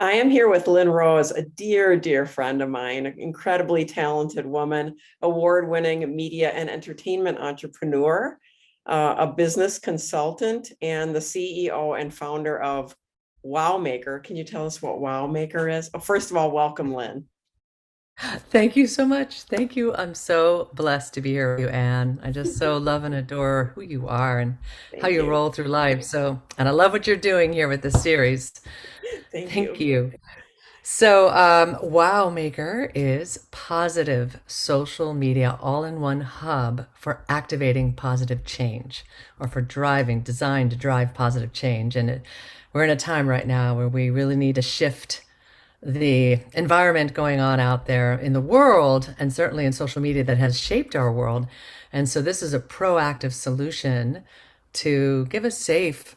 I am here with Lynn Rose, a dear, dear friend of mine, an incredibly talented woman, award-winning media and entertainment entrepreneur, a business consultant, and the CEO and founder of WowMaker. Can you tell us what WowMaker is? Oh, first of all, welcome, Lynn. Thank you so much. Thank you. I'm so blessed to be here with you, Anne. I just so love and adore who you are and how Thank you you. roll through life. And I love what you're doing here with this series. Thank Thank you. you. Wow Maker is positive social media all-in-one hub for activating positive change or for designed to drive positive change. We're in a time right now where we really need to shift the environment going on out there in the world and certainly in social media that has shaped our world. And so this is a proactive solution to give a safe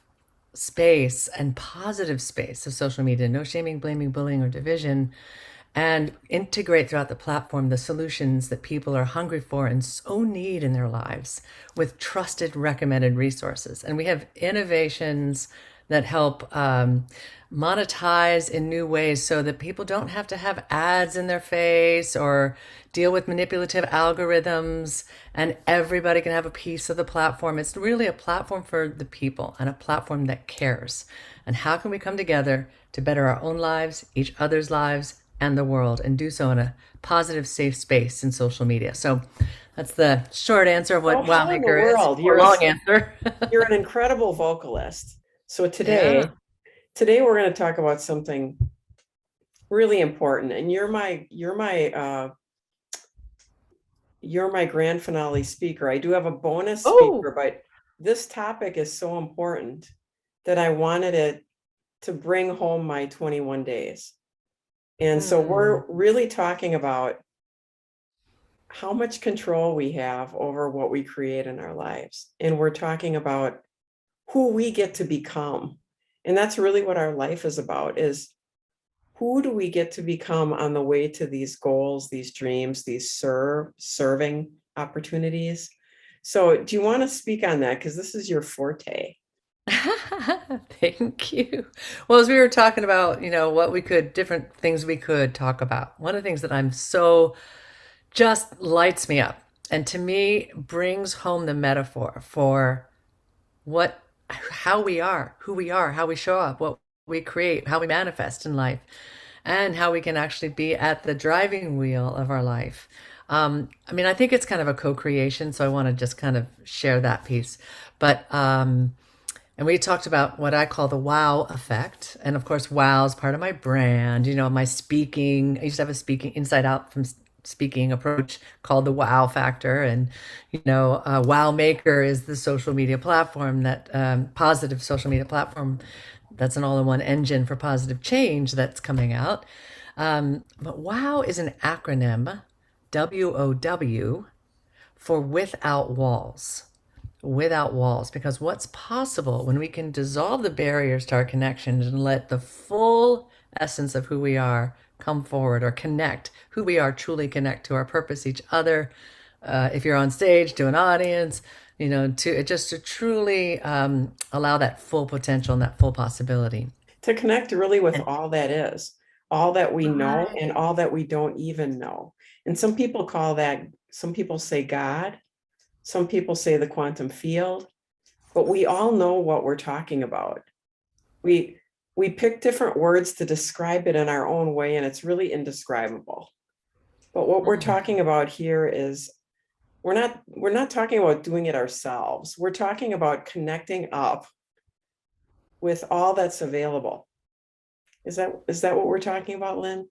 space and positive space of social media, no shaming, blaming, bullying, or division, and integrate throughout the platform the solutions that people are hungry for and so need in their lives with trusted, recommended resources. And we have innovations that help monetize in new ways so that people don't have to have ads in their face or deal with manipulative algorithms, and everybody can have a piece of the platform. It's really a platform for the people and a platform that cares. And how can we come together to better our own lives, each other's lives, and the world, and do so in a positive, safe space in social media? So that's the short answer of Oh, what how in the WowMaker is, world? or long answer. You're an incredible vocalist. So Yeah. today we're going to talk about something really important, and you're my grand finale speaker. I do have a bonus Oh. speaker, but this topic is so important that I wanted it to bring home my 21 days. And so Hmm. we're really talking about how much control we have over what we create in our lives. And we're talking about who we get to become. And that's really what our life is about, is who do we get to become on the way to these goals, these dreams, these serving opportunities? So, do you want to speak on that? Because this is your forte. Thank you. Well, as we were talking about, what we could, different things we could talk about, one of the things that I'm so just lights me up and to me brings home the metaphor for what, how we are, who we are, how we show up, what we create, how we manifest in life, and how we can actually be at the driving wheel of our life. I mean, I think it's kind of a co-creation, so I want to just kind of share that piece. And we talked about what I call the wow effect. And of course, wow is part of my brand. My speaking, I used to have a speaking inside out from speaking approach called the wow factor. And, Wow Maker is the social media platform that, positive social media platform that's an all in one engine for positive change that's coming out. But wow is an acronym, WOW, for without walls. Without walls, because what's possible when we can dissolve the barriers to our connections and let the full essence of who we are come forward, or connect who we are, truly connect to our purpose, each other. If you're on stage, to an audience, to truly allow that full potential and that full possibility. To connect really with And all that is, all that we know right. and all that we don't even know. And some people say God, some people say the quantum field, but we all know what we're talking about. We we pick different words to describe it in our own way, and it's really indescribable. But what we're Mm. talking about here is we're not talking about doing it ourselves. We're talking about connecting up with all that's available. Is that what we're talking about, Lynn?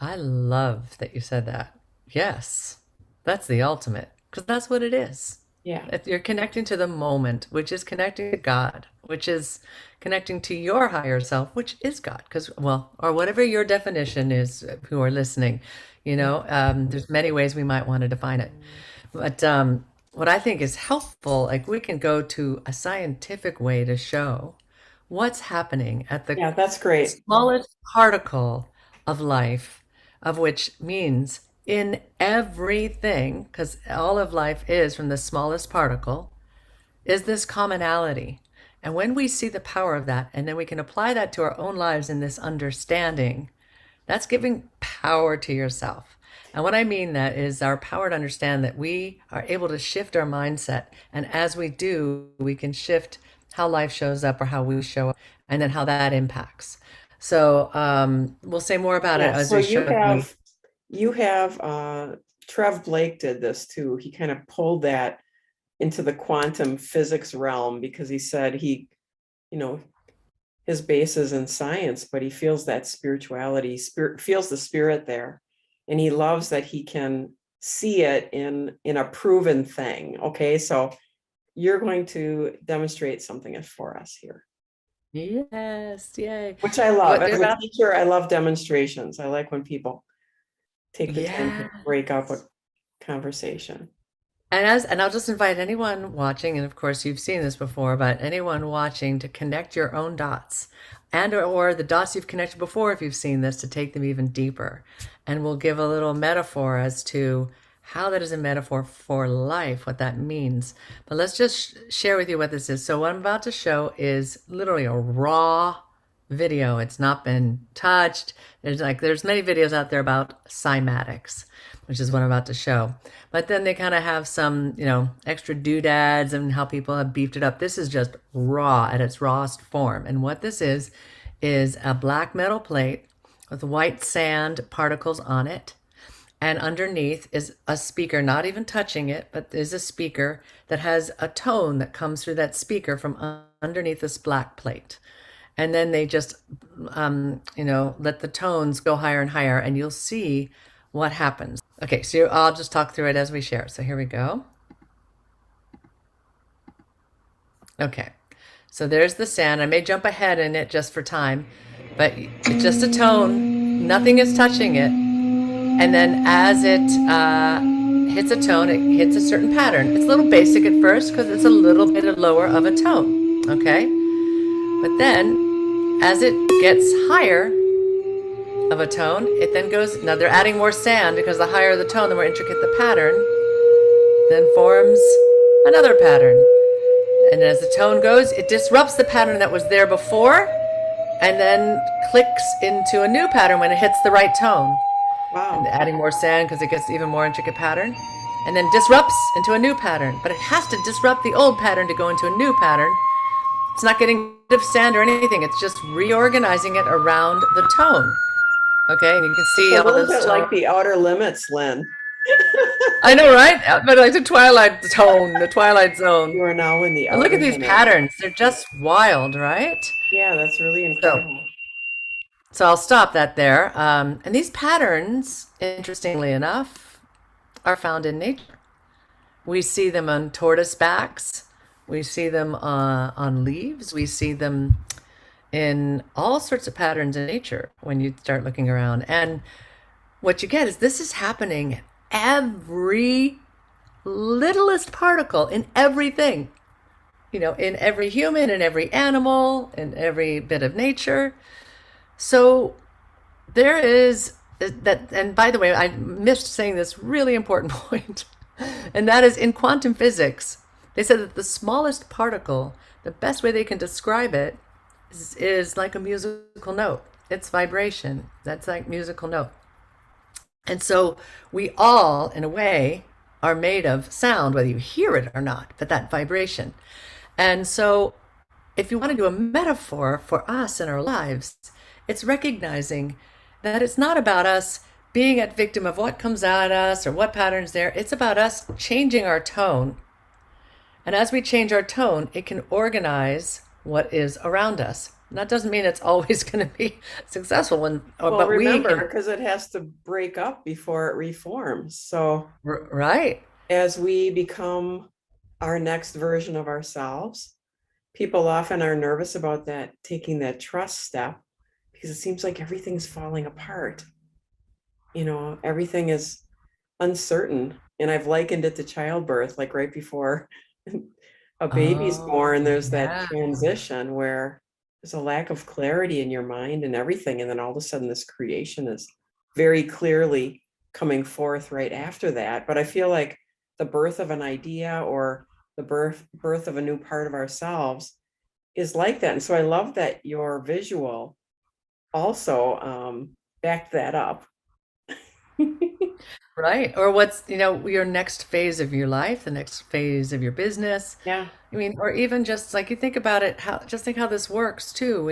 I love that you said that. Yes, that's the ultimate, because that's what it is. Yeah. If you're connecting to the moment, which is connecting to God, which is connecting to your higher self, which is God, because, well, or whatever your definition is, who are listening, there's many ways we might want to define it. But what I think is helpful, like we can go to a scientific way to show what's happening at the Yeah, that's great. smallest particle of life, of which means in everything, because all of life is from the smallest particle, is this commonality. And when we see the power of that, and then we can apply that to our own lives in this understanding, that's giving power to yourself. And what I mean that is our power to understand that we are able to shift our mindset. And as we do, we can shift how life shows up or how we show up, and then how that impacts. So we'll say more about it Yeah, as so we show you. you have Trev Blake did this too. He kind of pulled that into the quantum physics realm because he said you know, his base is in science, but he feels that spirituality, feels the spirit there. And he loves that he can see it in a proven thing. Okay, so you're going to demonstrate something for us here, Yes, yay. which I love. What they're As a about, teacher, I love demonstrations. I like when people take the time to yeah. break up a conversation. And I'll just invite anyone watching, and of course you've seen this before, but anyone watching to connect your own dots and or the dots you've connected before if you've seen this to take them even deeper. And we'll give a little metaphor as to how that is a metaphor for life, what that means. But let's just share with you what this is. So what I'm about to show is literally a raw video. It's not been touched. There's many videos out there about cymatics, which is what I'm about to show. But then they kind of have some, extra doodads and how people have beefed it up. This is just raw at its rawest form. And what this is a black metal plate with white sand particles on it. And underneath is a speaker, not even touching it, but there's a speaker that has a tone that comes through that speaker from underneath this black plate. And then they just, let the tones go higher and higher, and you'll see what happens. Okay, so I'll just talk through it as we share. So here we go. Okay, so there's the sand. I may jump ahead in it just for time, but it's just a tone. Nothing is touching it. And then as it hits a tone, it hits a certain pattern. It's a little basic at first because it's a little bit lower of a tone, okay? But then as it gets higher of a tone, it then goes, now they're adding more sand because the higher the tone, the more intricate the pattern, then forms another pattern. And as the tone goes, it disrupts the pattern that was there before and then clicks into a new pattern when it hits the right tone. And Wow. adding more sand because it gets even more intricate pattern, and then disrupts into a new pattern. But it has to disrupt the old pattern to go into a new pattern. It's not getting rid of sand or anything. It's just reorganizing it around the tone. Okay, and you can It's see a all little this bit tone. like the Outer Limits, Lynn. I know, right? But like the twilight tone, the twilight zone. You are now in the And look Outer at these Limits. patterns. They're just wild, right? Yeah, that's really So, incredible. so I'll stop that there. And these patterns, interestingly enough, are found in nature. We see them on tortoise backs. We see them on leaves. We see them in all sorts of patterns in nature when you start looking around. And what you get is this is happening every littlest particle in everything, in every human, in every animal, in every bit of nature. So there is that, and by the way, I missed saying this really important point, and that is in quantum physics, they said that the smallest particle, the best way they can describe it is like a musical note. It's vibration. That's like musical note. And so we all, in a way, are made of sound, whether you hear it or not, but that vibration. And so if you want to do a metaphor for us in our lives, it's recognizing that it's not about us being a victim of what comes at us or what patterns there. It's about us changing our tone. And as we change our tone, it can organize what is around us. And that doesn't mean it's always going to be successful, Well, but we remember, can, because it has to break up before it reforms. So right? as we become our next version of ourselves, people often are nervous about that, taking that trust step, because it seems like everything's falling apart. Everything is uncertain. And I've likened it to childbirth, like right before a baby's Oh, born, there's that yeah. transition where there's a lack of clarity in your mind and everything. And then all of a sudden, this creation is very clearly coming forth right after that. But I feel like the birth of an idea or the birth of a new part of ourselves is like that. And so I love that your visual also backed that up. Right. Or what's, your next phase of your life, the next phase of your business. Yeah, I mean, or even just like you think about it, just think how this works too.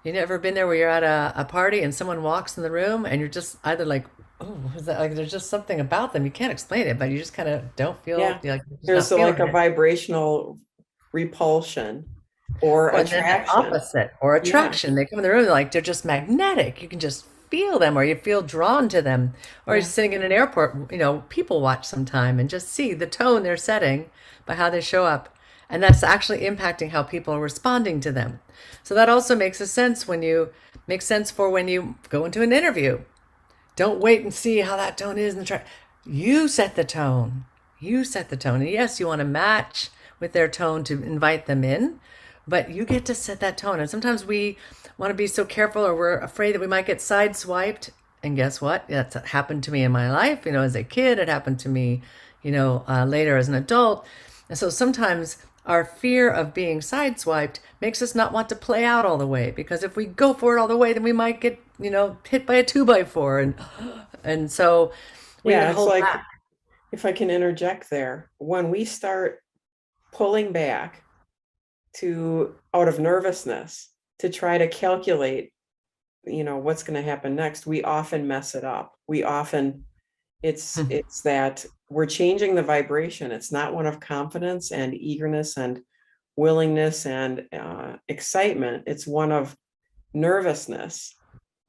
You never been there where you're at a party and someone walks in the room and you're just either like, oh, is that like there's just something about them. You can't explain it, but you just kind of don't feel yeah. you're like you're just There's not like feeling a it. vibrational repulsion or Or and then the attraction. opposite, or Yeah, attraction. They come in the room like they're just magnetic. You can just feel them, or you feel drawn to them. Or you're yeah, sitting in an airport, people watch sometime and just see the tone they're setting by how they show up. And that's actually impacting how people are responding to them. So that also makes sense for when you go into an interview. Don't wait and see how that tone is in the track. You set the tone. You set the tone. And yes, you want to match with their tone to invite them in, but you get to set that tone. And sometimes we want to be so careful or we're afraid that we might get sideswiped. And guess what? That's happened to me in my life. As a kid, it happened to me, later as an adult. And so sometimes our fear of being sideswiped makes us not want to play out all the way because if we go for it all the way, then we might get, hit by a 2x4. And so we even yeah. It's hold like, back. if I can interject there, when we start pulling back to out of nervousness to try to calculate, what's going to happen next, we often mess it up. We often, it's that we're changing the vibration. It's not one of confidence and eagerness and willingness and excitement. It's one of nervousness,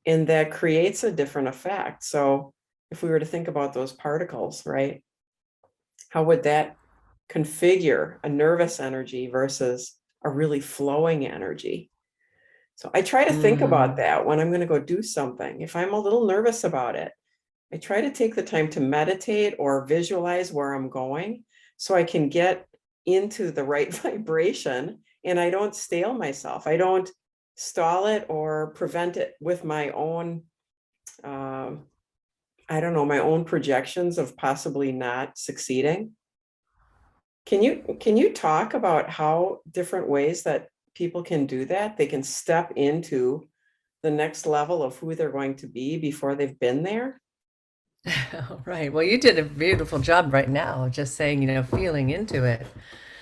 and that creates a different effect. So if we were to think about those particles, right, how would that configure a nervous energy versus a really flowing energy? So I try to think about Mm. that when I'm going to go do something. If I'm a little nervous about it, I try to take the time to meditate or visualize where I'm going so I can get into the right vibration and I don't stale myself. I don't stall it or prevent it with my own, um, I don't know, my own projections of possibly not succeeding. Can you talk about how different ways that people can do that? They can step into the next level of who they're going to be before they've been there? Right. Well, you did a beautiful job right now of just saying, feeling into it.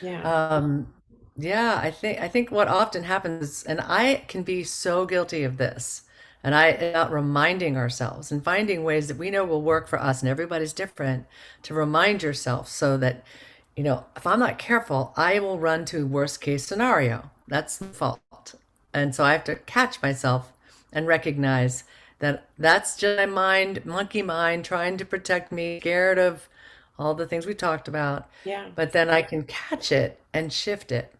Yeah. Um, yeah, I think what often happens, and I can be so guilty of this, and not reminding ourselves and finding ways that we know will work for us, and everybody's different, to remind yourself so that, if I'm not careful, I will run to worst case scenario. That's the fault. And so I have to catch myself and recognize that that's just my mind, monkey mind, trying to protect me, scared of all the things we talked about. Yeah. But then I can catch it and shift it.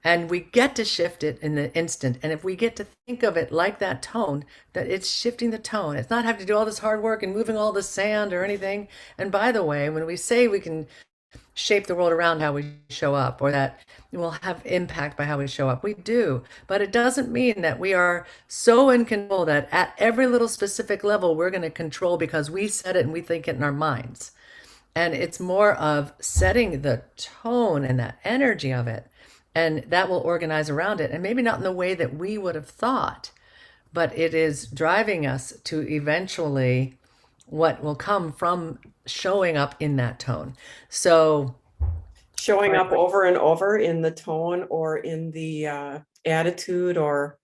And we get to shift it in the instant. And if we get to think of it like that tone, that it's shifting the tone, it's not having to do all this hard work and moving all the sand or anything. And by the way, when we say we can shape the world around how we show up or that will have impact by how we show up, we do. But it doesn't mean that we are so in control that at every little specific level we're going to control because we said it and we think it in our minds. And it's more of setting the tone and that energy of it. And that will organize around it. And maybe not in the way that we would have thought, but it is driving us to eventually what will come from showing up in that tone. So, Showing for up over and over in the tone or in the attitude or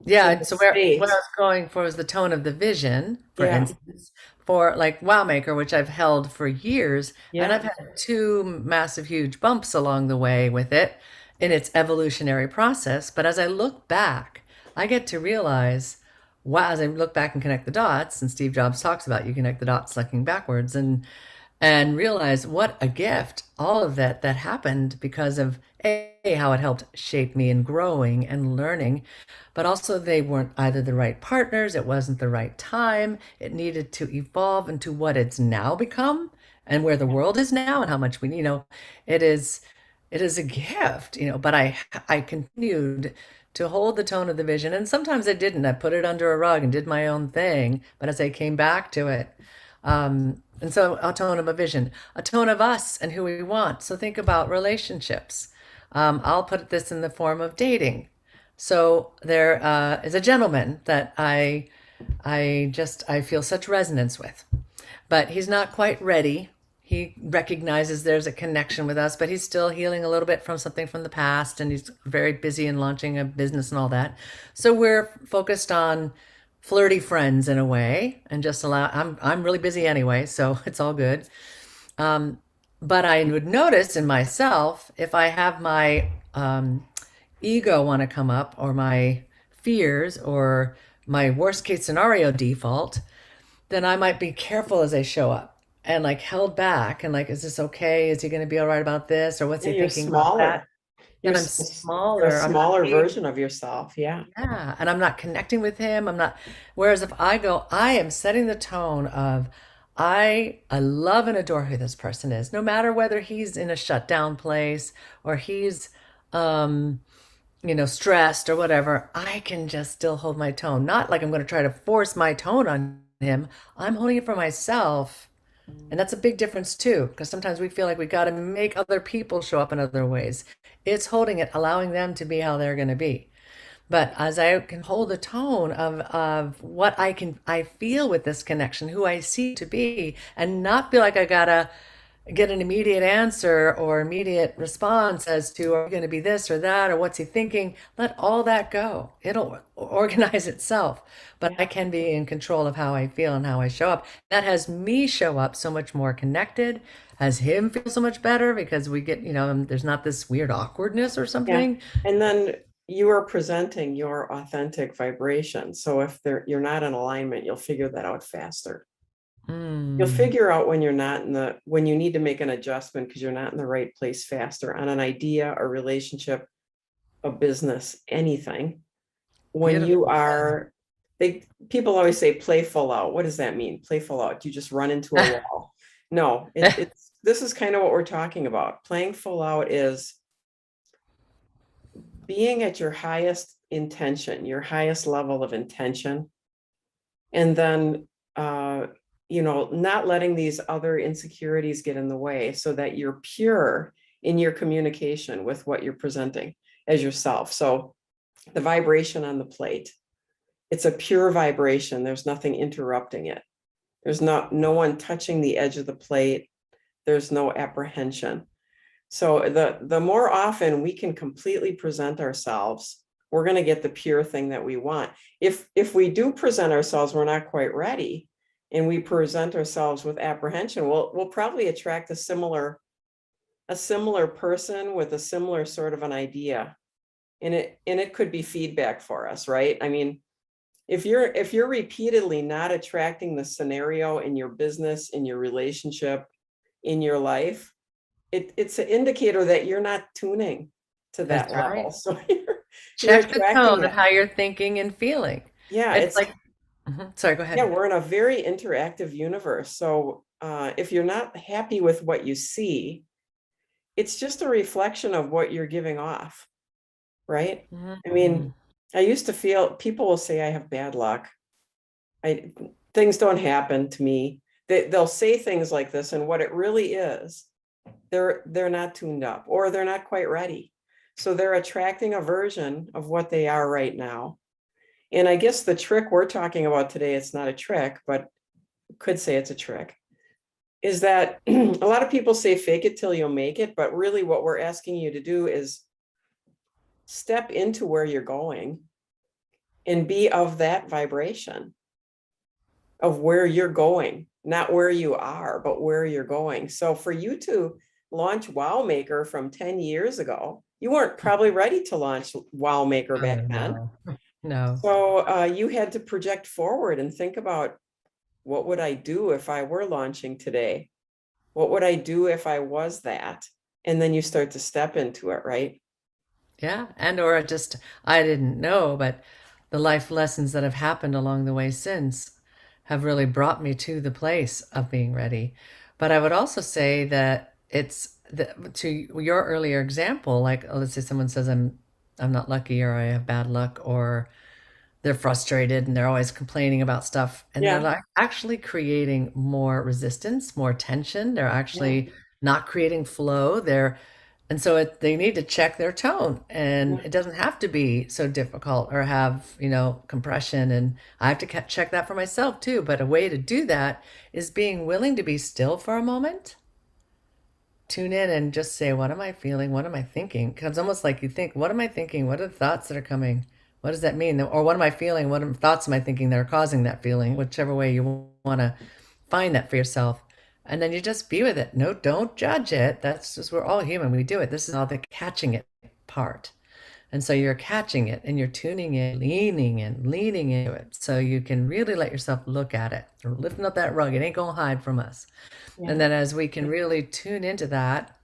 yeah, in and the so where I state. was going for was the tone of the vision, for Yeah. instance, for like Wow Maker, which I've held for years, and Yeah. I've had two massive, huge bumps along the way with it in its evolutionary process. But as I look back, I get to realize, wow, as I look back and connect the dots, and Steve Jobs talks about you connect the dots looking backwards, and realize what a gift all of that happened because of how it helped shape me in growing and learning, but also they weren't either the right partners, it wasn't the right time, it needed to evolve into what it's now become and where the world is now and how much it is it is a gift, but I continued to hold the tone of the vision, and sometimes I didn't. I put it under a rug and did my own thing, but as I came back to it, and so a tone of a vision, a tone of us and who we want. So think about relationships. I'll put this in the form of dating. So there is a gentleman that I feel such resonance with, but he's not quite ready. He recognizes there's a connection with us, but he's still healing a little bit from something from the past, and he's very busy in launching a business and all that. So we're focused on flirty friends in a way, and just allow. I'm really busy anyway, so it's all good. But I would notice in myself if I have my ego want to come up, or my fears, or my worst case scenario default, then I might be careful as I show up and like held back and like, is this okay? Is he going to be all right about this? Or what's Yeah, he you're thinking about that? smaller. You're, Then I'm you're a smaller. I'm not smaller able, version of yourself. Yeah. yeah. And I'm not connecting with him. I'm not, whereas if I go, I am setting the tone of, I love and adore who this person is, no matter whether he's in a shut down place or he's, um, stressed or whatever, I can just still hold my tone. Not like I'm going to try to force my tone on him. I'm holding it for myself. And that's a big difference too, because sometimes we feel like we got to make other people show up in other ways. It's holding it, allowing them to be how they're going to be. But as I can hold the tone of what I feel with this connection, who I see to be, and not feel like I gotta get an immediate answer or immediate response as to are we going to be this or that or what's he thinking, let all that go. It'll organize itself. But I Yeah. can be in control of how I feel and how I show up. That has me show up so much more connected, has him feel so much better because we get, there's not this weird awkwardness or Yeah. something. And then you are presenting your authentic vibration. So if you're not in alignment, you'll figure that out faster. You'll Mm, figure out when you're not when you need to make an adjustment because you're not in the right place faster on an idea, a relationship, a business, anything. When you beautifully said. are, people always say play full out. What does that mean? Play full out. You just run into a wall. No, this is kind of what we're talking about. Playing full out is being at your highest intention, your highest level of intention, and then not letting these other insecurities get in the way so that you're pure in your communication with what you're presenting as yourself. So the vibration on the plate, it's a pure vibration. There's nothing interrupting it. There's no one touching the edge of the plate. There's no apprehension. So the more often we can completely present ourselves, we're going to get the pure thing that we want. If we do present ourselves, we're not quite ready, and we present ourselves with apprehension, we'll probably attract a similar person with a similar sort of an idea. And it could be feedback for us, right? I mean, if you're repeatedly not attracting the scenario in your business, in your relationship, in your life, it's an indicator that you're not tuning to that That's right. level. So you're Check the attracting tone of it. how you're thinking and feeling. Yeah, It's like, mhm. Sorry, go yeah, ahead. we're in a very interactive universe. So if you're not happy with what you see, it's just a reflection of what you're giving off, right? I Mhm. mean, I used to feel people will say I have bad luck. I Things don't happen to me. They'll say things like this, and what it really is, they're not tuned up, or they're not quite ready. So they're attracting a version of what they are right now. And I guess the trick we're talking about today, it's not a trick, but could say it's a trick, is that a lot of people say fake it till you'll make it, but really what we're asking you to do is step into where you're going and be of that vibration of where you're going, not where you are, but where you're going. So for you to launch Wow Maker from 10 years ago, you weren't probably ready to launch Wow Maker Oh, back then. no. No. So you had to project forward and think about, what would I do if I were launching today? What would I do if I was that? And then you start to step into it, right? Yeah. And or just, I didn't know, but the life lessons that have happened along the way since have really brought me to the place of being ready. But I would also say that to your earlier example, like let's say someone says I'm not lucky, or I have bad luck, or they're frustrated and they're always complaining about stuff, and they're Yeah. like actually creating more resistance, more tension. They're Yeah. actually not creating flow. And so they need to check their tone, and Yeah. it doesn't have to be so difficult or have, compression. And I have to check that for myself too. But a way to do that is being willing to be still for a moment, tune in and just say, what am I feeling? What am I thinking? Because it's almost like you think, what am I thinking? What are the thoughts that are coming? What does that mean? Or what am I feeling? Thoughts am I thinking that are causing that feeling? Whichever way you want to find that for yourself. And then you just be with it. No, don't judge it. That's just, we're all human. We do it. This is all the catching it part. And so you're catching it and you're tuning in, leaning into it. So you can really let yourself look at it. We're lifting up that rug. It ain't going to hide from us. And Yeah. then as we can really tune into that,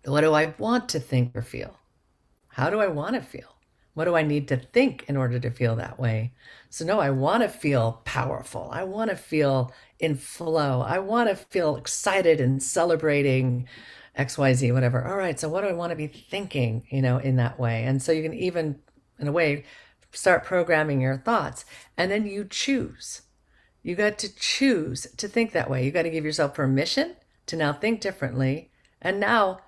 what do I want to think or feel? How do I want to feel? What do I need to think in order to feel that way? So, no, I want to feel powerful. I want to feel in flow. I want to feel excited and celebrating XYZ, whatever. All right. So, what do I want to be thinking, in that way? And so you can even, in a way, start programming your thoughts. And then you choose. You got to choose to think that way. You got to give yourself permission to now think differently and now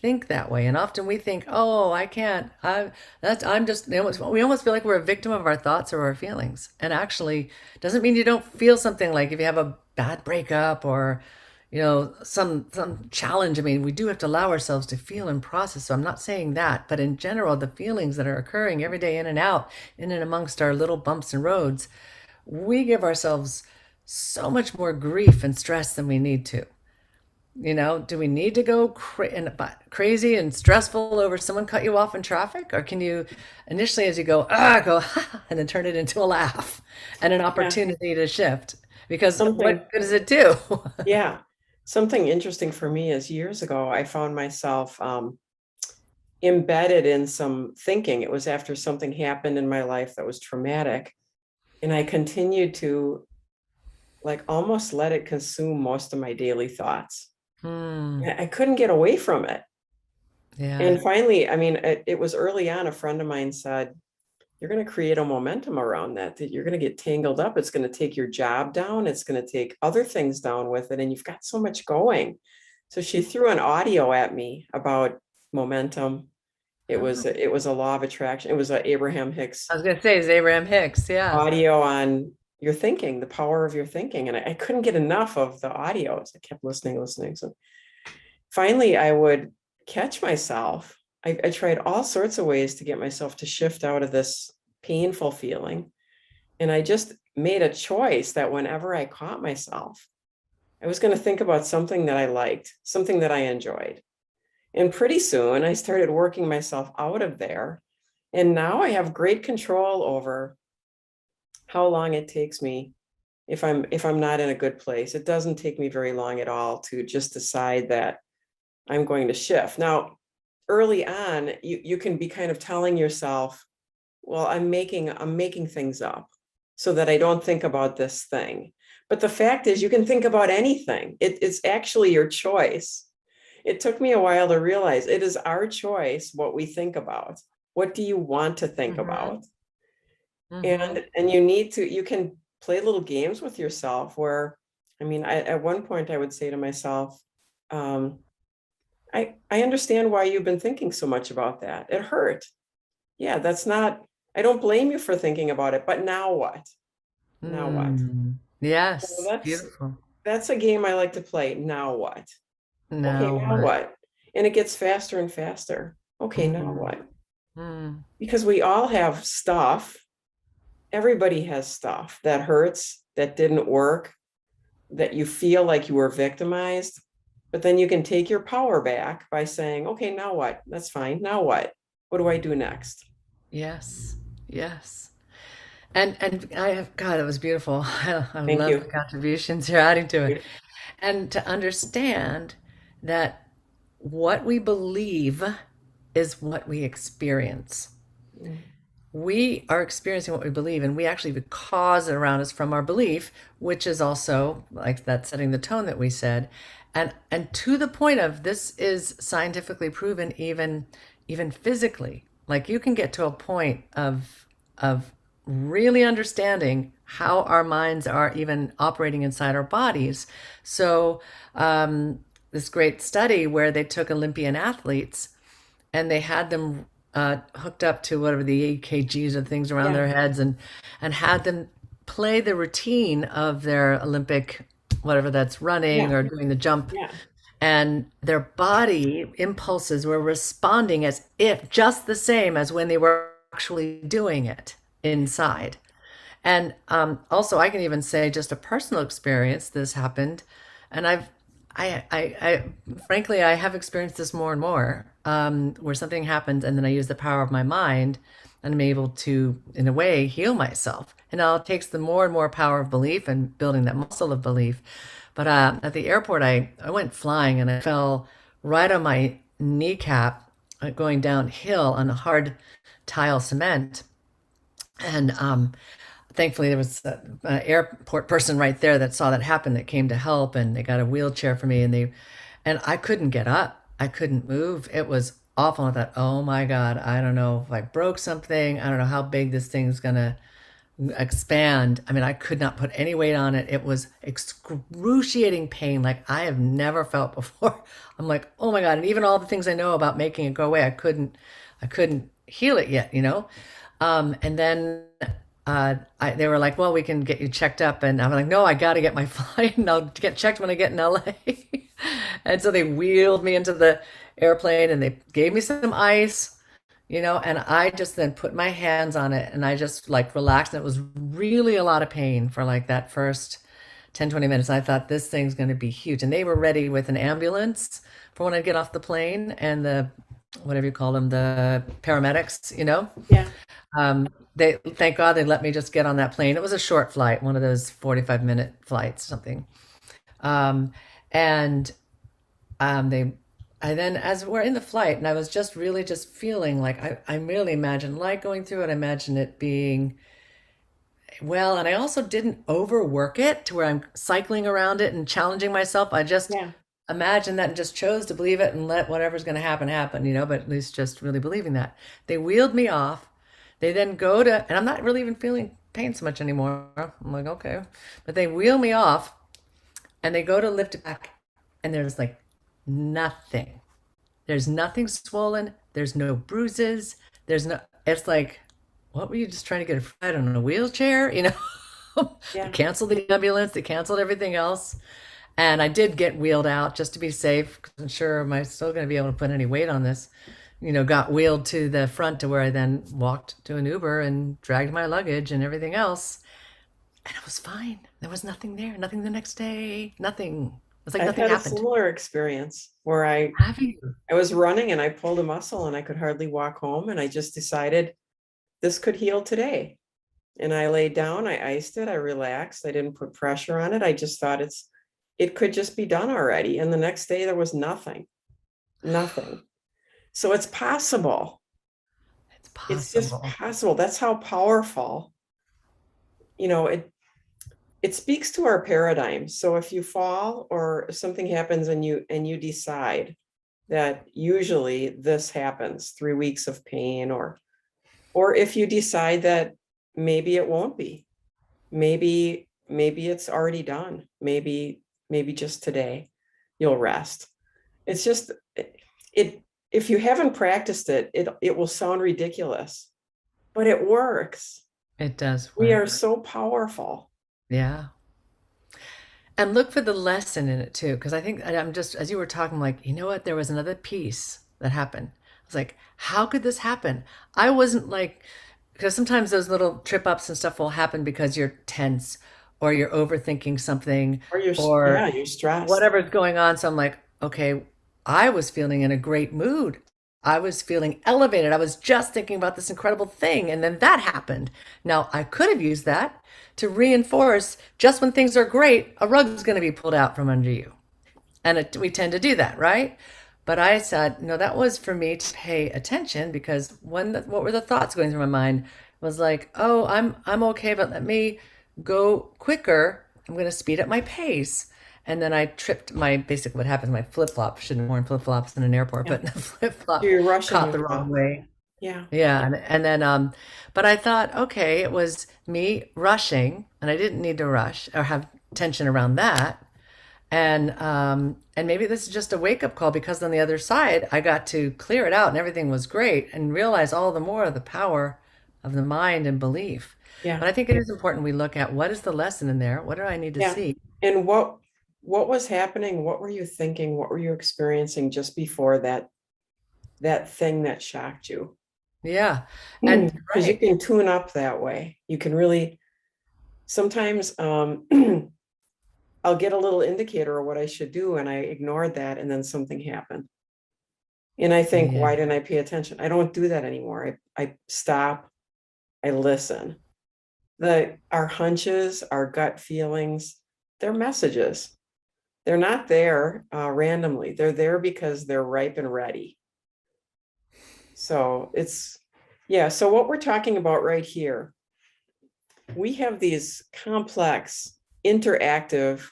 think that way. And often we think, "Oh, I can't. I'm just." We almost feel like we're a victim of our thoughts or our feelings. And actually, doesn't mean you don't feel something, like if you have a bad breakup or some challenge. I mean, we do have to allow ourselves to feel and process. So I'm not saying that, but in general, the feelings that are occurring every day in and out, in and amongst our little bumps and roads, we give ourselves so much more grief and stress than we need to. Do we need to go crazy and stressful over someone cut you off in traffic? Or can you initially, as you go, go, and then turn it into a laugh and an Yeah. opportunity to shift? Because Something, what good does it do? yeah. Something interesting for me is years ago, I found myself embedded in some thinking. It was after something happened in my life that was traumatic. And I continued to like almost let it consume most of my daily thoughts. Hmm. I couldn't get away from it. Yeah. And finally, I mean, it was early on, a friend of mine said, you're going to create a momentum around that, that you're going to get tangled up. It's going to take your job down. It's going to take other things down with it. And you've got so much going. So she threw an audio at me about momentum. Oh, It was a law of attraction. It was a Abraham I Hicks was gonna say it's Abraham Hicks. Yeah. audio on your thinking, the power of your thinking. And I couldn't get enough of the audios. I kept listening. So finally, I would catch myself. I tried all sorts of ways to get myself to shift out of this painful feeling. And I just made a choice that whenever I caught myself, I was going to think about something that I liked, something that I enjoyed. And pretty soon I started working myself out of there. And now I have great control over how long it takes me if I'm not in a good place. It doesn't take me very long at all to just decide that I'm going to shift. Now, early on, you can be kind of telling yourself, well, I'm making things up so that I don't think about this thing. But the fact is you can think about anything. It's actually your choice. It took me a while to realize it is our choice what we think about. What do you want to think Mm-hmm. about? Mm-hmm. And you can play little games with yourself where, I mean, at one point I would say to myself, um, I understand why you've been thinking so much about that. It hurt. Yeah, that's not, I don't blame you for thinking about it, but now what? Now what? Mm. So Yes. Beautiful. that's a game I like to play. Now what? Okay, Now now what? what? And it gets faster and faster. Okay, now Mm. what? Mm. Because we all have stuff. Everybody has stuff that hurts, that didn't work, that you feel like you were victimized. But then you can take your power back by saying, okay, now what? That's fine. Now what? What do I do next? Yes. Yes. And I have God, it was beautiful. I Thank love the you. contributions you're adding to it. And to understand that what we believe is what we experience. We are experiencing what we believe, and we actually cause it around us from our belief, which is also like that setting the tone that we said. And to the point of this is scientifically proven, even physically. Like you can get to a point of really understanding how our minds are even operating inside our bodies. So this great study where they took Olympian athletes and they had them hooked up to whatever the EKGs or things around Yeah. their heads, and had them play the routine of their Olympic, whatever that's running Yeah. or doing the jump, Yeah. and their body impulses were responding as if just the same as when they were actually doing it inside. And also, I can even say just a personal experience. This happened, and frankly, I have experienced this more and more, where something happens, and then I use the power of my mind, and I'm able to, in a way, heal myself. And now it takes the more and more power of belief and building that muscle of belief. But at the airport, I went flying, and I fell right on my kneecap, going downhill on a hard tile cement, and thankfully there was an airport person right there that saw that happen, that came to help, and they got a wheelchair for me, and I couldn't get up. I couldn't move. It was awful. I thought, oh my God, I don't know if I broke something. I don't know how big this thing's gonna expand. I mean, I could not put any weight on it. It was excruciating pain like I have never felt before. I'm like, oh my God. And even all the things I know about making it go away, I couldn't heal it yet, you know? And then they were like, well, we can get you checked up. And I'm like, no, I got to get my flight and I'll get checked when I get in LA. And so they wheeled me into the airplane and they gave me some ice, and I just then put my hands on it and I just like relaxed. And it was really a lot of pain for like that first 10, 20 minutes. I thought this thing's going to be huge. And they were ready with an ambulance for when I get off the plane, and the, whatever you call them, the paramedics, Yeah. they, thank God they let me just get on that plane. It was a short flight, one of those 45-minute flights, something. Um, and they, I then, as we're in the flight, and I was just really just feeling like I really imagine light going through it. I imagine it being well, and I also didn't overwork it to where I'm cycling around it and challenging myself. I just Yeah. imagined that and just chose to believe it and let whatever's going to happen happen, but at least just really believing that. They wheeled me off. They then go to, and I'm not really even feeling pain so much anymore. I'm like, okay. But they wheel me off and they go to lift it back, and there's like nothing. There's nothing swollen. There's no bruises. It's like, what were you just trying to get a ride on a wheelchair? They Yeah. canceled the ambulance, they canceled everything else. And I did get wheeled out just to be safe, because I'm sure, am I still going to be able to put any weight on this? Got wheeled to the front to where I then walked to an Uber and dragged my luggage and everything else. And it was fine. There was nothing there, nothing the next day, nothing. It was like I've nothing had a happened. similar experience where Have you? I was running and I pulled a muscle and I could hardly walk home, and I just decided this could heal today. And I laid down, I iced it, I relaxed, I didn't put pressure on it. I just thought it could just be done already. And the next day there was nothing, nothing. So it's possible. It's It's just possible. possible. That's how powerful, it speaks to our paradigm. So if you fall or if something happens and you decide that usually this happens, 3 weeks of pain, or if you decide that maybe it won't be, maybe it's already done, maybe just today you'll rest. It's just it if you haven't practiced it, it will sound ridiculous, but it works. It does We are work. so powerful. Yeah. And look for the lesson in it too, because I think I'm just, as you were talking, like, you know what? There was another piece that happened. I was like, how could this happen? I wasn't like, because sometimes those little trip ups and stuff will happen because you're tense or you're overthinking something Or or you're stressed. whatever's going on. So I'm like, okay, I was feeling in a great mood. I was feeling elevated. I was just thinking about this incredible thing. And then that happened. Now, I could have used that to reinforce just when things are great, a rug's going to be pulled out from under you. And we tend to do that, right? But I said, no, that was for me to pay attention, because what were the thoughts going through my mind? It was like, oh, I'm okay, but let me go quicker. I'm going to speed up my pace. And then I tripped basically what happened, my flip flop, shouldn't have worn flip flops in an airport, Yeah. but the flip So flop you're rushing caught the wrong yourself. way. Yeah. Yeah, and then but I thought, okay, it was me rushing, and I didn't need to rush or have tension around that. And maybe this is just a wake up call, because on the other side, I got to clear it out and everything was great, and realize all the more of the power of the mind and belief. Yeah. But I think it is important we look at what is the lesson in there? What do I need to Yeah. see? And what was happening? What were you thinking? What were you experiencing just before that thing that shocked you? Yeah. And Because you right. can tune up that way. You can really sometimes I'll get a little indicator of what I should do, and I ignored that, and then something happened. And I think, Yeah. why didn't I pay attention? I don't do that anymore. I stop, I listen. Our hunches, our gut feelings, they're messages. They're not there randomly. They're there because they're ripe and ready. So yeah. So what we're talking about right here, we have these complex, interactive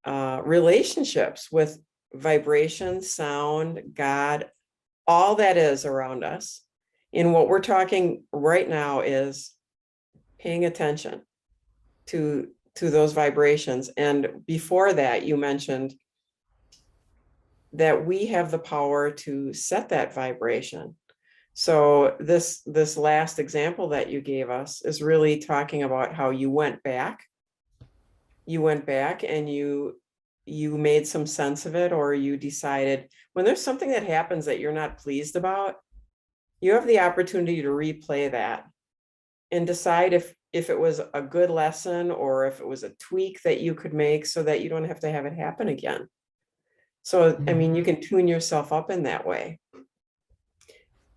relationships with vibration, sound, God, all that is around us. And what we're talking right now is paying attention to those vibrations. And before that, you mentioned that we have the power to set that vibration. So this last example that you gave us is really talking about how you went back and you made some sense of it, or you decided when there's something that happens that you're not pleased about, you have the opportunity to replay that and decide if it was a good lesson or if it was a tweak that you could make so that you don't have to have it happen again. So, I mean, you Mhm. can tune yourself up in that way.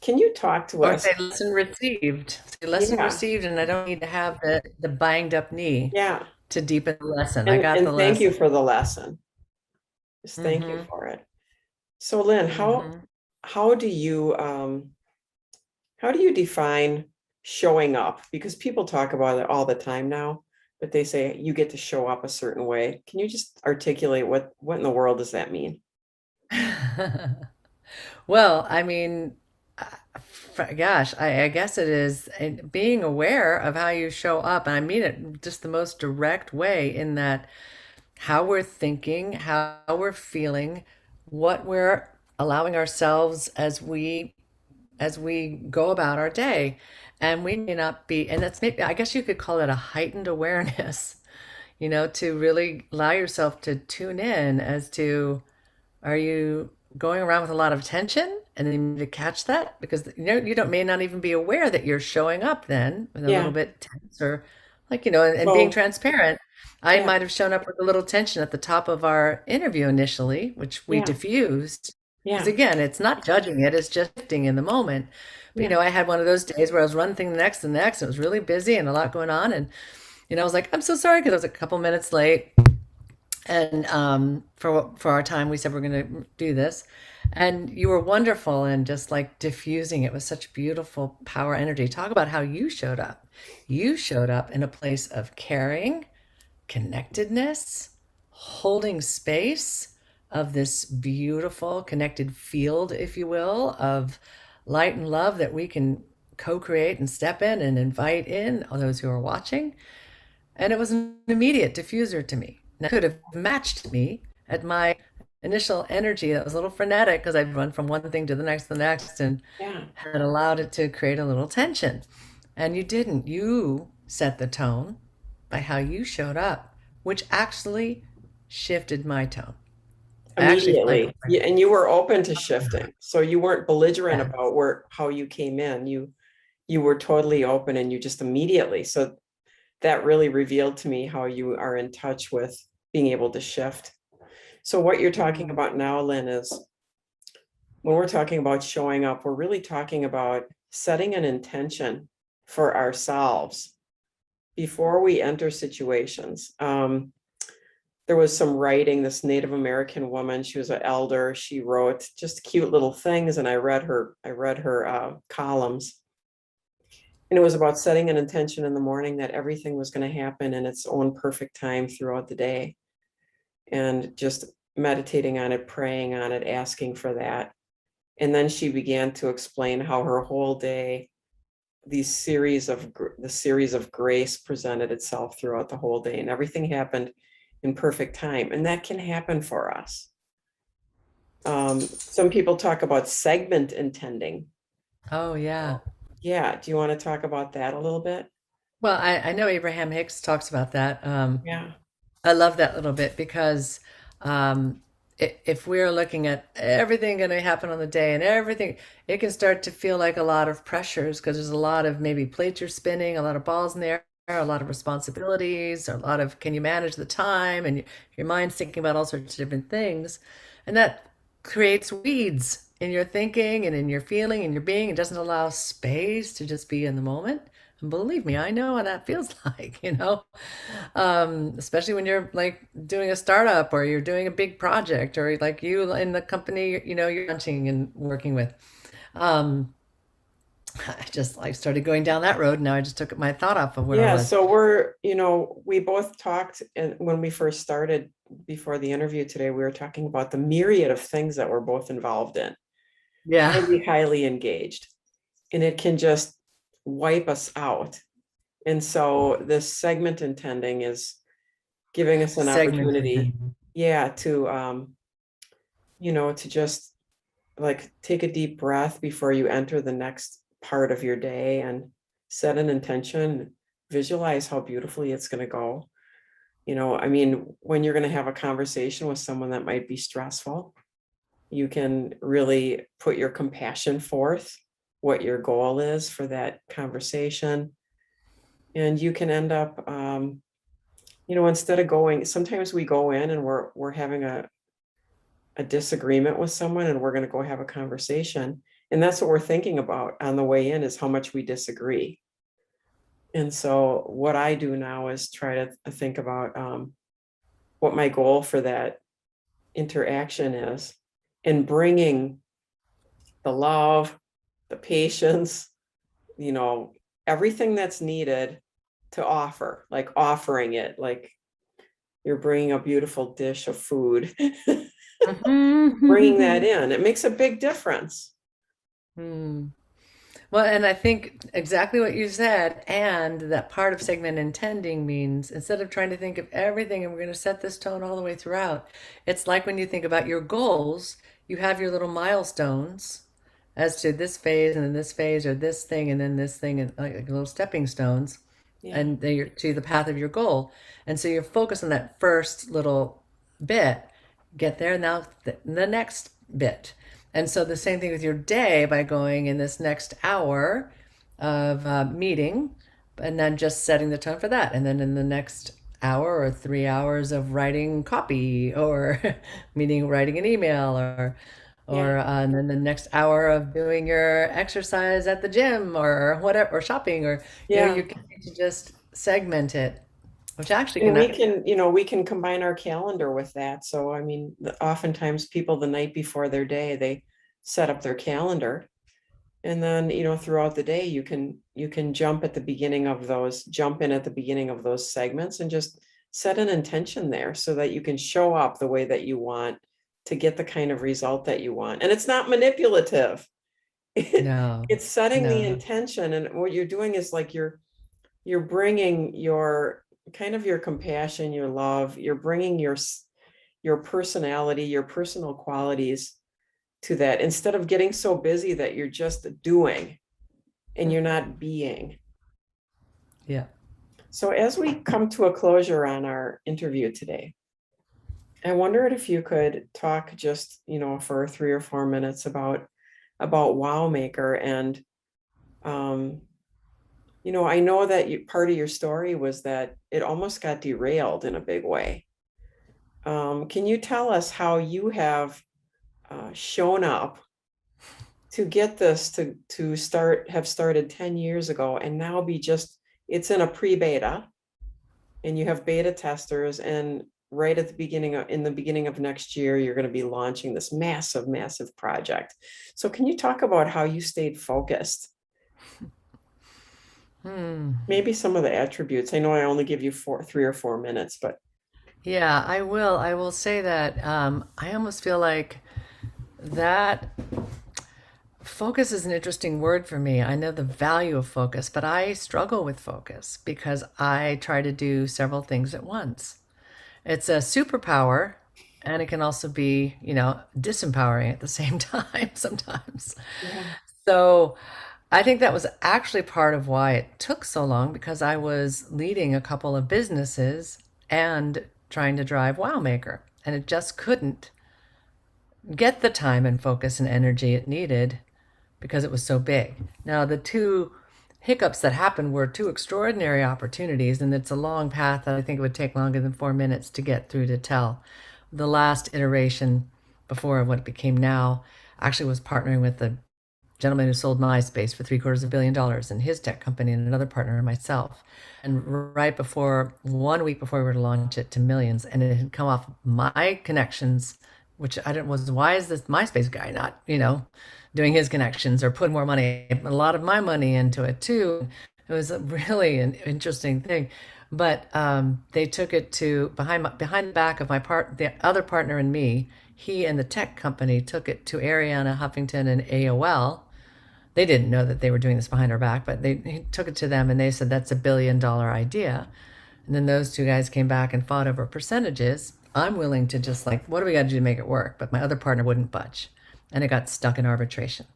Can you talk to Or us? say lesson received. Say lesson Yeah, received, and I don't need to have the banged up knee yeah. to deepen the lesson. I got the And thank you lesson. for the lesson. Just thank you Mm-hmm. for it. So Lynn, Mm-hmm. how do you define showing up? Because people talk about it all the time now, but they say you get to show up a certain way. Can you just articulate what in the world does that mean? Well, I mean, uh, gosh, I guess it is being aware of how you show up. And I mean it just the most direct way, in that how we're thinking, how we're feeling, what we're allowing ourselves as we go about our day. And we may not be, and that's maybe, I guess you could call it a heightened awareness, to really allow yourself to tune in as to, are you going around with a lot of tension, and then you need to catch that, because you don't may not even be aware that you're showing up then with a little Yeah. bit tense, or like, and being So transparent. I yeah, might have shown up with a little tension at the top of our interview initially, which we yeah, diffused. Because yeah, again, it's not judging it, it's just shifting in the moment. But yeah, I had one of those days where I was running thing the next and the next. And it was really busy and a lot going on. And I was like, I'm so sorry, because I was a couple minutes late. And for our time, we said we're going to do this, and you were wonderful, and just like diffusing it with such beautiful power energy. Talk about how you showed up. You showed up in a place of caring, connectedness, holding space of this beautiful connected field, if you will, of light and love that we can co-create and step in and invite in all those who are watching. And it was an immediate diffuser to me. Now, it could have matched me at my initial energy that was a little frenetic, because I'd run from one thing to the next, and yeah. had allowed it to create a little tension. And you didn't. You set the tone by how you showed up, which actually shifted my tone. I actually felt like, Immediately. Yeah, and you were open to shifting. So you weren't belligerent yeah. about how you came in. You were totally open and you just immediately. So that really revealed to me how you are in touch with being able to shift. So what you're talking Mm, about now, Lynn, is when we're talking about showing up, we're really talking about setting an intention for ourselves before we enter situations. There was some writing, this Native American woman, she was an elder, she wrote just cute little things, and I read her columns, and it was about setting an intention in the morning that everything was going to happen in its own perfect time throughout the day, and just meditating on it, praying on it, asking for that. And then she began to explain how her whole day, the series of grace presented itself throughout the whole day, and everything happened in perfect time. And that can happen for us. Some people talk about segment intending. Oh, yeah. Yeah. Do you want to talk about that a little bit? Well, I know Abraham Hicks talks about that. Yeah. I love that little bit because if we're looking at everything going to happen on the day and everything, it can start to feel like a lot of pressures because there's a lot of maybe plates you're spinning, a lot of balls in the air, a lot of responsibilities, or a lot of can you manage the time, and your mind's thinking about all sorts of different things, and that creates weeds in your thinking and in your feeling and your being. It doesn't allow space to just be in the moment. And believe me, I know what that feels like, especially when you're like doing a startup or you're doing a big project or like you in the company, you're launching and working with. Um, I just like started going down that road. Now I just took my thought off of where I Yeah. was. So we both talked, and when we first started before the interview today, we were talking about the myriad of things that we're both involved in, Yeah. highly, highly engaged, and it can just wipe us out. And so this segment intending is giving us an Segmented. opportunity, yeah, to just like take a deep breath before you enter the next part of your day and set an intention, visualize how beautifully it's going to go. I mean, when you're going to have a conversation with someone that might be stressful, you can really put your compassion forth, what your goal is for that conversation. And you can end up, instead of going, sometimes we go in and we're having a disagreement with someone and we're going to go have a conversation. And that's what we're thinking about on the way in, is how much we disagree. And so what I do now is try to think about what my goal for that interaction is, and bringing the love, the patience, you know, everything that's needed to offer, like offering it, like you're bringing a beautiful dish of food, bringing that Mhm. in. It makes a big difference. Hmm. Well, and I think exactly what you said, and that part of segment intending means instead of trying to think of everything and we're going to set this tone all the way throughout, it's like when you think about your goals, you have your little milestones as to this phase and then this phase or this thing and then this thing and like little stepping stones Yeah. and they're to the path of your goal. And so you're focused on that first little bit, get there now the next bit. And so the same thing with your day by going in this next hour of meeting and then just setting the tone for that. And then in the next hour or 3 hours of writing copy or meeting, writing an email Yeah. and then the next hour of doing your exercise at the gym or whatever, or shopping, or, Yeah. you can to just segment it, which actually And can, we can combine our calendar with that. So, I mean, oftentimes people the night before their day, they set up their calendar. And then, throughout the day, you can jump in at the beginning of those segments and just set an intention there so that you can show up the way that you want to get the kind of result that you want. And it's not manipulative. no, It's setting the no. intention. And what you're doing is like you're bringing your compassion, your love, you're bringing your personality, your personal qualities to that, instead of getting so busy that you're just doing and you're not being. Yeah. So as we come to a closure on our interview today, I wondered if you could talk just, for 3 or 4 minutes about Wow Maker. And I know that part of your story was that it almost got derailed in a big way. Can you tell us how you have shown up to get this have started 10 years ago, and now it's in a pre-beta, and you have beta testers, and right at in the beginning of next year, you're going to be launching this massive, massive project. So can you talk about how you stayed focused? Hmm. Maybe some of the attributes. I know I only give you 3 or 4 minutes, but Yeah, I will. I will say that I almost feel like that focus is an interesting word for me. I know the value of focus, but I struggle with focus because I try to do several things at once. It's a superpower, and it can also be, disempowering at the same time sometimes. Yeah. So I think that was actually part of why it took so long because I was leading a couple of businesses and trying to drive WowMaker, and it just couldn't get the time and focus and energy it needed because it was so big. Now, the two hiccups that happened were two extraordinary opportunities, and it's a long path that I think it would take longer than 4 minutes to get through to tell. The last iteration before what it became now actually was partnering with the gentleman who sold MySpace for $750 million and his tech company and another partner and myself. And right before, 1 week before we were to launch it to millions, and it had come off my connections, which I didn't was why is this MySpace guy not, doing his connections or putting more money, a lot of my money into it too. It was really an interesting thing. But they took it to behind the back of the other partner and me. He and the tech company took it to Ariana Huffington and AOL. They didn't know that they were doing this behind our back, but he took it to them and they said that's $1 billion idea. And then those two guys came back and fought over percentages. I'm willing to just like, what do we got to do to make it work? But my other partner wouldn't budge. And it got stuck in arbitration.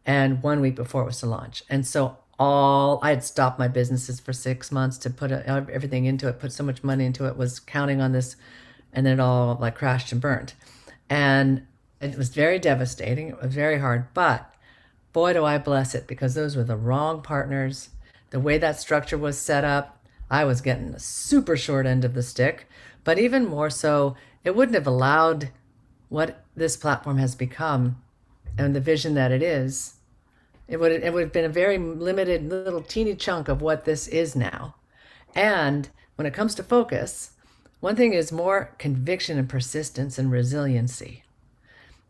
And 1 week before it was to launch. And so I had stopped my businesses for 6 months to put everything into it, put so much money into it, was counting on this. And then it all like crashed and burned. And it was very devastating. It was very hard. But boy, do I bless it because those were the wrong partners. The way that structure was set up, I was getting a super short end of the stick. But even more so, it wouldn't have allowed what this platform has become and the vision that it is. It would have been a very limited little teeny chunk of what this is now. And when it comes to focus, one thing is more conviction and persistence and resiliency.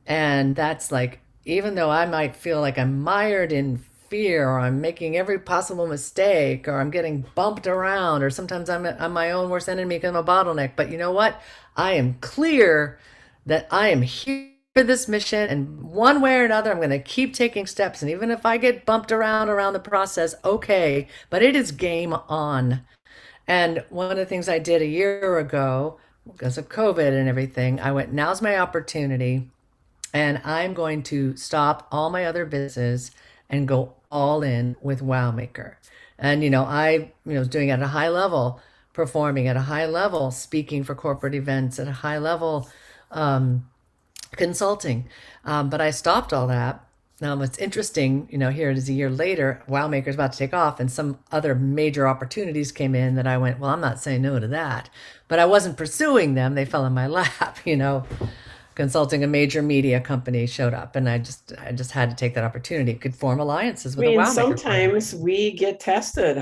And that's like, even though I might feel like I'm mired in fear or I'm making every possible mistake or I'm getting bumped around or sometimes I'm my own worst enemy because I'm a bottleneck. But you know what? I am clear that I am here for this mission and one way or another, I'm going to keep taking steps. And even if I get bumped around the process, okay, but it is game on. And one of the things I did a year ago, because of COVID and everything, I went, now's my opportunity and I'm going to stop all my other business and go all in with WowMaker. And I was doing it at a high level, performing at a high level, speaking for corporate events at a high level, consulting. But I stopped all that. What's interesting, here it is a year later, WowMaker's about to take off, and some other major opportunities came in that I went, well, I'm not saying no to that. But I wasn't pursuing them. They fell in my lap, consulting a major media company showed up and I just had to take that opportunity. Could form alliances I with a mean, WowMaker partner. sometimes we get tested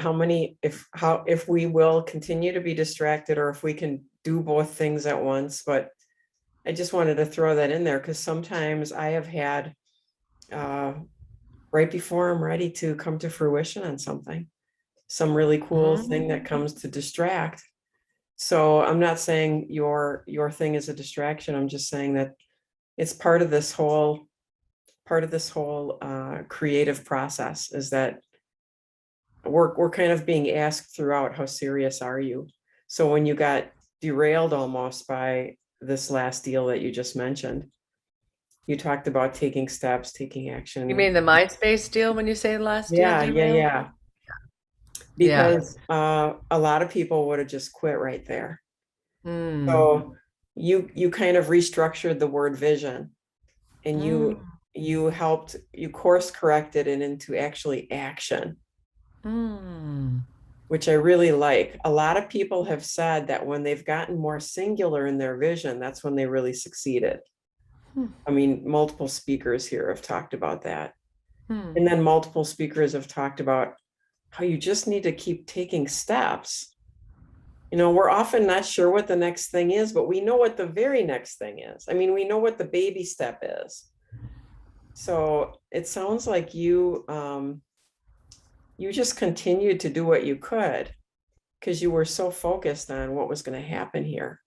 if we will continue to be distracted or if we can do both things at once. But I just wanted to throw that in there because sometimes I have had uh, right before I'm ready to come to fruition on something, some really cool thing that Mm. comes to distract. So I'm not saying your thing is a distraction. I'm just saying that it's part of this whole creative process is that we're kind of being asked throughout, how serious are you? So when you got derailed almost by this last deal that you just mentioned, you talked about taking steps, taking You action. mean the MySpace deal when you say the last deal Yeah, yeah, derailed? yeah. Yeah. Because a lot of people would have just quit right there. Mm. So you kind of restructured the word vision and you Mm. you helped you course corrected it into actually action, Mm. which I really like. A lot of people have said that when they've gotten more singular in their vision, that's when they really succeeded. Hmm. I mean, multiple speakers here have talked about that. Hmm. And then multiple speakers have talked about how you just need to keep taking steps. We're often not sure what the next thing is, but we know what the very next thing is. I mean, we know what the baby step is. So it sounds like you just continued to do what you could because you were so focused on what was going to happen here.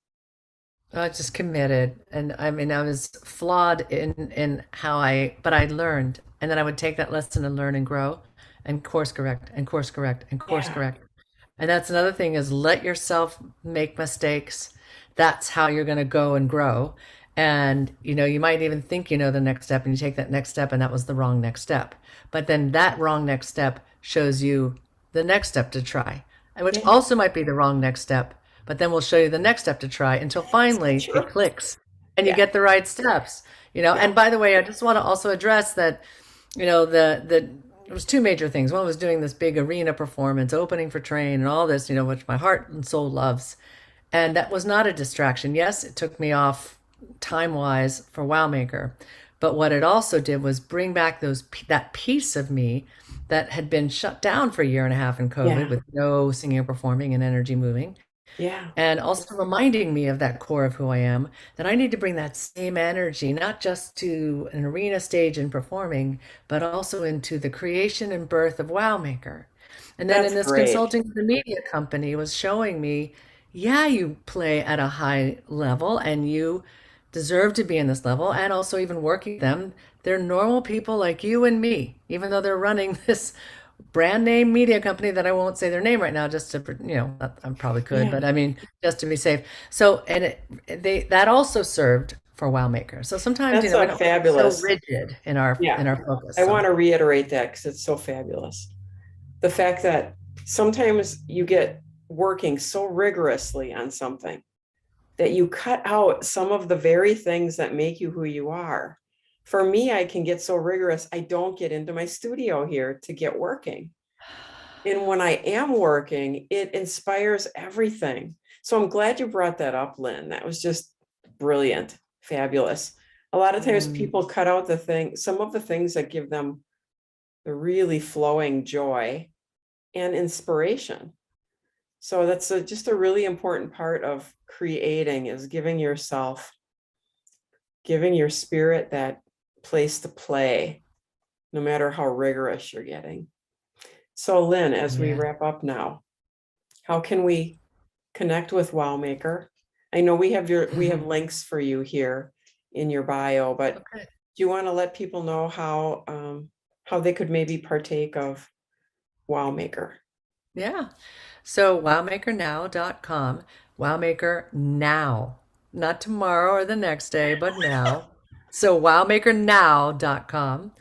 I was just committed, and I mean, I was flawed in how but I learned, and then I would take that lesson and learn and grow, and course correct and course correct and course Yeah. correct. And that's another thing, is let yourself make mistakes. That's how you're going to go and grow. And you might even think you know the next step, and you take that next step, and that was the wrong next step. But then that wrong next step shows you the next step to try, which Yeah, also might be the wrong next step, but then we'll show you the next step to try until so finally it true. clicks and you Yeah, get the right steps. yeah, And by the way, I just want to also address that, there was two major things. One was doing this big arena performance, opening for Train and all this, which my heart and soul loves. And that was not a distraction. Yes, it took me off time wise for WowMaker. But what it also did was bring back that piece of me that had been shut down for a year and a half in COVID yeah, with no singing or performing and energy moving. yeah. And also reminding me of that core of who I am, that I need to bring that same energy, not just to an arena stage and performing, but also into the creation and birth of WowMaker. And then in That's this great. consulting to the media company was showing me, yeah, you play at a high level and you deserve to be in this level, and also even working with them. They're normal people like you and me, even though they're running this brand name media company that I won't say their name right now, just to, I probably could, Yeah, but I mean, just to be safe. So, and that also served for WowMaker. So sometimes, that's we a don't have to be so fabulous. rigid in our Yeah, focus. I So, want to reiterate that because it's so fabulous. The fact that sometimes you get working so rigorously on something that you cut out some of the very things that make you who you are. For me, I can get so rigorous, I don't get into my studio here to get working. And when I am working, it inspires everything. So I'm glad you brought that up, Lynn. That was just brilliant, fabulous. A lot of times mm, people cut out some of the things that give them the really flowing joy and inspiration. So that's just a really important part of creating, is giving your spirit that place to play, no matter how rigorous you're getting. So Lynn, as we yeah. wrap up now, how can we connect with WowMaker? I know we have links for you here in your bio, but Okay. do you want to let people know how they could maybe partake of WowMaker? Yeah. So wowmakernow.com, wowmaker now, not tomorrow or the next day, but now. So wowmakernow.com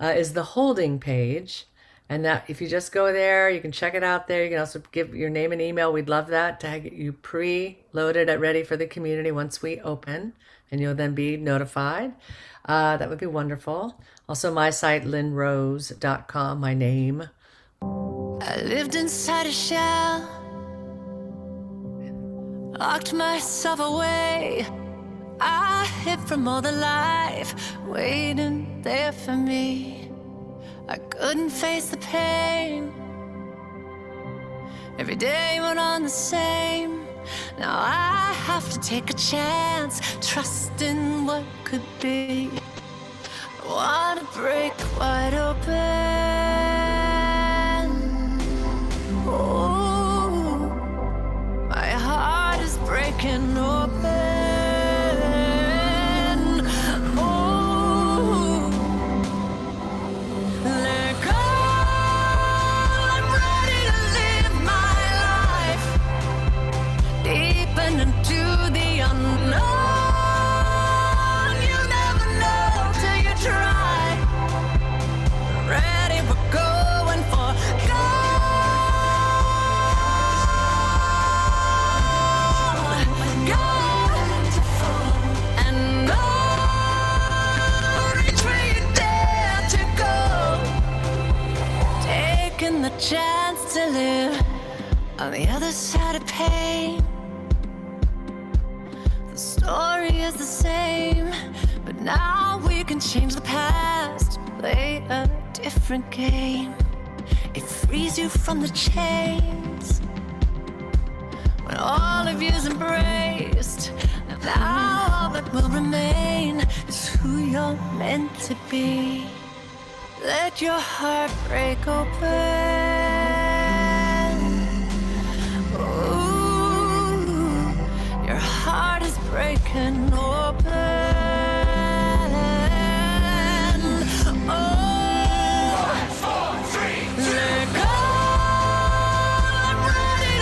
is the holding page. And that if you just go there, you can check it out there. You can also give your name and email. We'd love that to get you pre-loaded at ready for the community once we open, and you'll then be notified. That would be wonderful. Also, my site, lynnrose.com, my name. I lived inside a shell, locked myself away. I hid from all the life waiting there for me. I couldn't face the pain. Every day went on the same. Now I have to take a chance, trust in what could be. I wanna break wide open. Oh, my heart is breaking open. Oh, let go. I'm ready to live my life deep and into the unknown. You never know till you try. Ready, we're going for gold. And no, reach where you dare to go. Taking the chance to live on the other side of pain. The story is the same, but now we can change the past, play a different game. It frees you from the chains when all of you's embraced. And now all that will remain is who you're meant to be. Let your heart break open. Ooh, your heart is breaking open. Oh, let go. I'm ready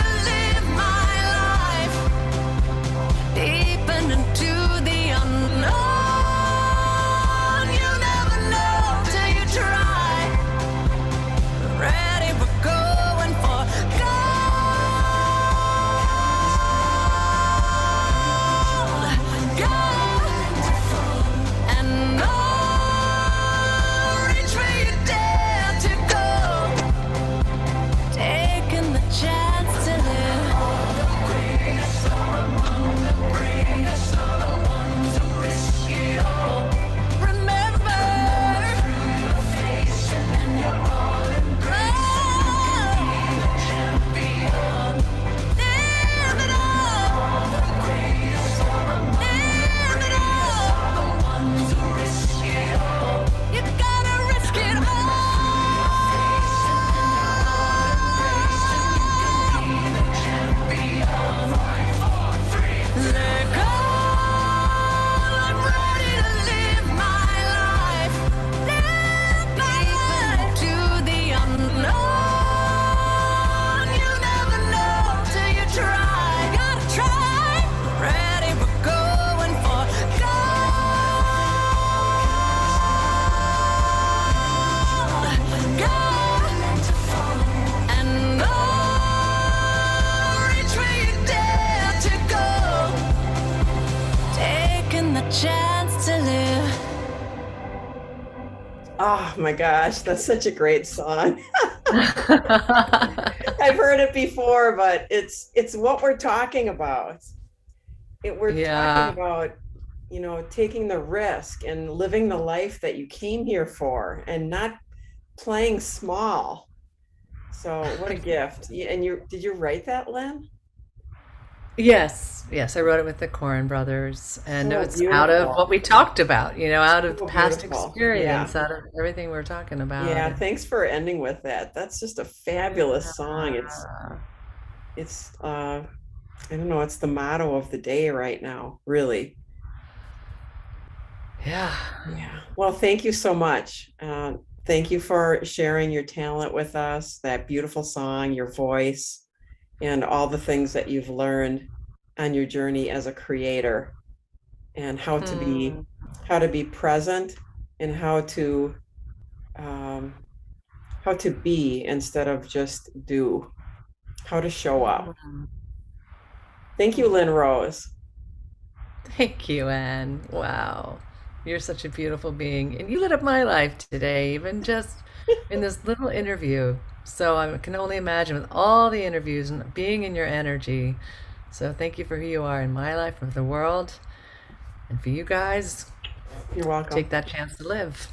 Oh my gosh, that's such a great song. I've heard it before, but it's what we're talking about. We're talking Yeah. about, taking the risk and living the life that you came here for and not playing small. So what a gift. And did you write that, Lynn? Yes, yes, I wrote it with the Coen brothers, and So it's out of what beautiful. we talked about, out of So past beautiful. Yeah. experience, out of everything we're talking about. Yeah. And Thanks for ending with that. That's just a fabulous song. It's I don't know, it's the motto of the day right now, really. yeah, Yeah. Well, thank you so much. Thank you for sharing your talent with us, that beautiful song, your voice, and all the things that you've learned on your journey as a creator, and Hmm. how to be present, and um, how to be instead of just do, how to show up. Thank you, Lynn Rose. Thank you, Anne. Wow, you're such a beautiful being, and you lit up my life today, even just in this little interview. So I can only imagine with all the interviews and being in your energy. So thank you for who you are in my life, for the world, and for you guys. You're welcome. Take that chance to live.